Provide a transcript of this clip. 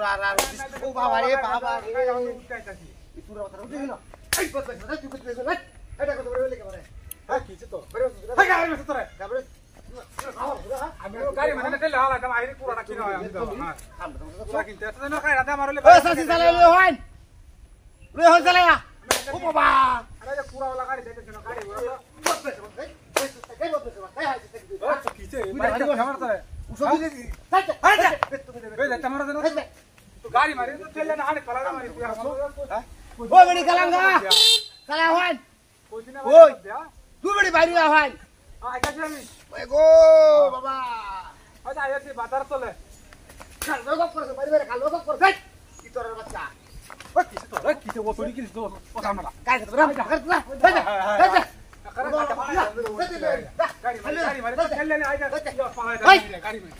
পুরা আর ও বাবা রে এই পুরা কথা উঠে গেল এই বস তুই করতে গেল এটা কত বড় হইলে কেমন হ্যাঁ কিছে তো হ্যাঁ গাড়ি মে তোরে তারপরে আমি গাড়ি মানে তেল হালা দাম আইরে পুরাটা কিনা হয় আমি তো হ্যাঁ পুরা কিনতে এত না কাই রাতে মারলে ও সাসি চালাই লই হন চালাই ও বাবা আরে পুরা वाला গাড়ি দেখতে না গাড়ি বস কিছে গাড়ি আমার তো উসবি দেখি আরে বে যা তোমার দেন তো গাড়ি মারি তো তেল না আনে কলা মারি হ্যাঁ ও বড়ি কালাঙ্গা চালা হন ওই তুই বড়ি বাইরে হন আইতাছি আমি ওই গো বাবা আচ্ছা আইছি বাজার চলে কাল লোক করছে বাইরে বাইরে কাল লোক করছে কি তোর বাচ্চা ওই কিছে ও সরি কিছে ও সামনা কাই তো রা যা গাড়ি মারি খেললে না আইতা গাড়ি মারি